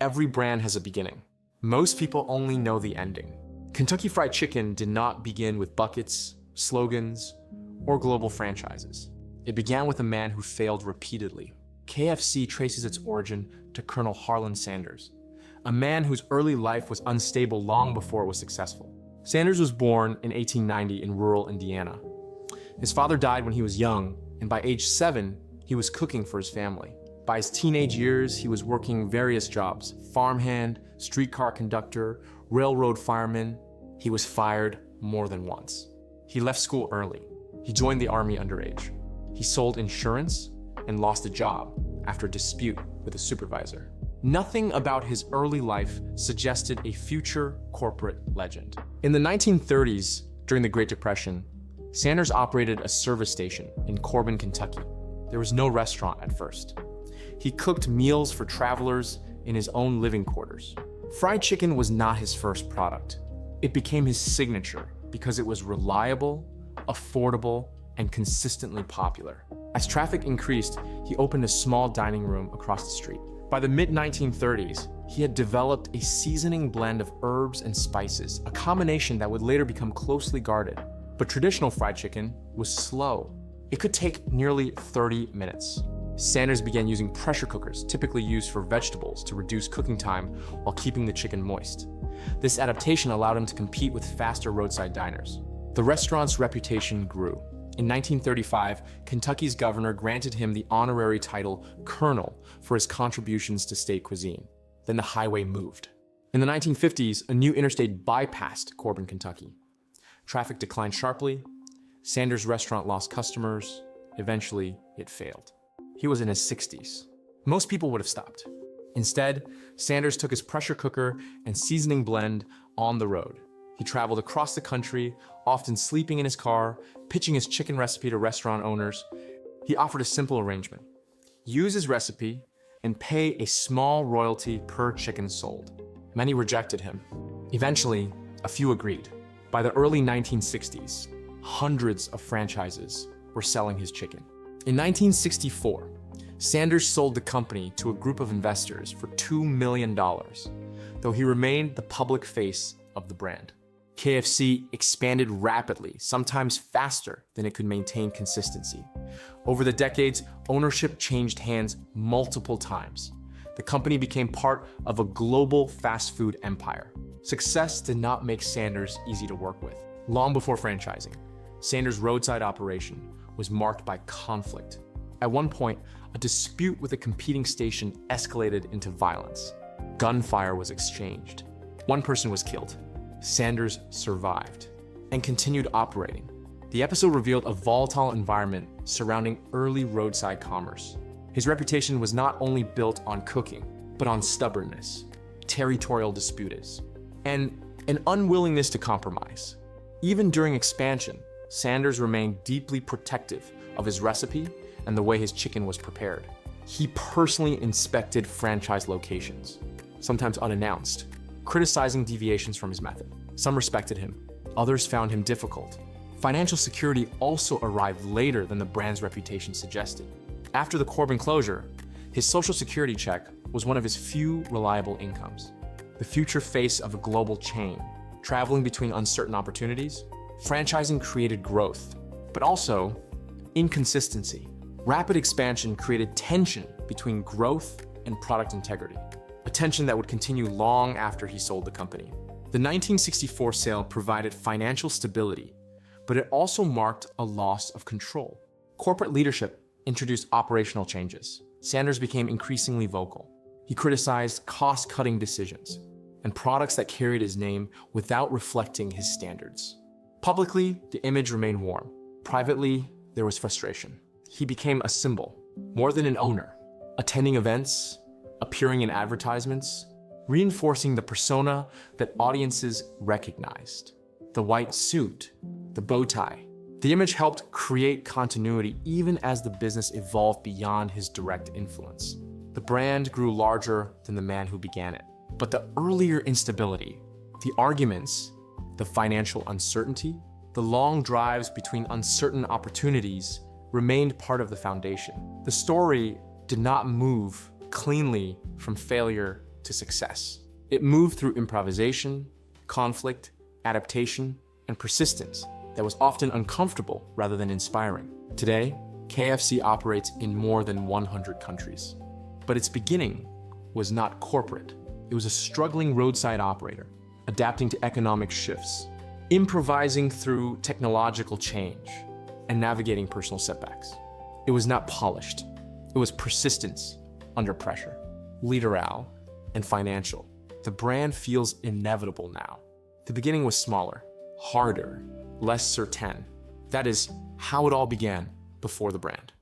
every brand has a beginning. Most people only know the ending. Kentucky Fried Chicken did not begin with buckets, slogans, or global franchises. It began with a man who failed repeatedly. KFC traces its origin to Colonel Harland Sanders, a man whose early life was unstable long before it was successful. Sanders was born in 1890 in rural Indiana. His father died when he was young, and by age 7, he was cooking for his family. By his teenage years, he was working various jobs: farmhand, streetcar conductor, railroad fireman. He was fired more than once. He left school early. He joined the army underage. He sold insurance and lost a job after a dispute with a supervisor. Nothing about his early life suggested a future corporate legend. In the 1930s, during the Great Depression, Sanders operated a service station in Corbin, Kentucky. There was no restaurant at first. He cooked meals for travelers in his own living quarters. Fried chicken was not his first product. It became his signature because it was reliable, affordable, and consistently popular. As traffic increased, he opened a small dining room across the street. By the mid-1930s, he had developed a seasoning blend of herbs and spices, a combination that would later become closely guarded. But traditional fried chicken was slow. It could take nearly 30 minutes. Sanders began using pressure cookers, typically used for vegetables, to reduce cooking time while keeping the chicken moist. This adaptation allowed him to compete with faster roadside diners. The restaurant's reputation grew. In 1935, Kentucky's governor granted him the honorary title Colonel for his contributions to state cuisine. Then the highway moved. In the 1950s, a new interstate bypassed Corbin, Kentucky. Traffic declined sharply. Sanders' restaurant lost customers. Eventually, it failed. He was in his 60s. Most people would have stopped. Instead, Sanders took his pressure cooker and seasoning blend on the road. He traveled across the country, often sleeping in his car, pitching his chicken recipe to restaurant owners. He offered a simple arrangement: use his recipe and pay a small royalty per chicken sold. Many rejected him. Eventually, a few agreed. By the early 1960s, hundreds of franchises were selling his chicken. In 1964, Sanders sold the company to a group of investors for $2 million, though he remained the public face of the brand. KFC expanded rapidly, sometimes faster than it could maintain consistency. Over the decades, ownership changed hands multiple times. The company became part of a global fast food empire. Success did not make Sanders easy to work with. Long before franchising, Sanders' roadside operation was marked by conflict. At one point, a dispute with a competing station escalated into violence. Gunfire was exchanged. One person was killed. Sanders survived and continued operating. The episode revealed a volatile environment surrounding early roadside commerce. His reputation was not only built on cooking, but on stubbornness, territorial disputes, and an unwillingness to compromise. Even during expansion, Sanders remained deeply protective of his recipe and the way his chicken was prepared. He personally inspected franchise locations, sometimes unannounced, criticizing deviations from his method. Some respected him, others found him difficult. Financial security also arrived later than the brand's reputation suggested. After the Corbin closure, his social security check was one of his few reliable incomes. The future face of a global chain, traveling between uncertain opportunities, franchising created growth, but also inconsistency. Rapid expansion created tension between growth and product integrity, a tension that would continue long after he sold the company. The 1964 sale provided financial stability, but it also marked a loss of control. Corporate leadership introduced operational changes. Sanders became increasingly vocal. He criticized cost-cutting decisions and products that carried his name without reflecting his standards. Publicly, the image remained warm. Privately, there was frustration. He became a symbol, more than an owner, attending events, appearing in advertisements, reinforcing the persona that audiences recognized. The white suit, the bow tie. The image helped create continuity even as the business evolved beyond his direct influence. The brand grew larger than the man who began it. But the earlier instability, the arguments, the financial uncertainty, the long drives between uncertain opportunities remained part of the foundation. The story did not move cleanly from failure to success. It moved through improvisation, conflict, adaptation, and persistence that was often uncomfortable rather than inspiring. Today, KFC operates in more than 100 countries. But its beginning was not corporate. It was a struggling roadside operator, adapting to economic shifts, improvising through technological change, and navigating personal setbacks. It was not polished. It was persistence under pressure, literal, and financial. The brand feels inevitable now. The beginning was smaller, harder, less certain. That is how it all began before the brand.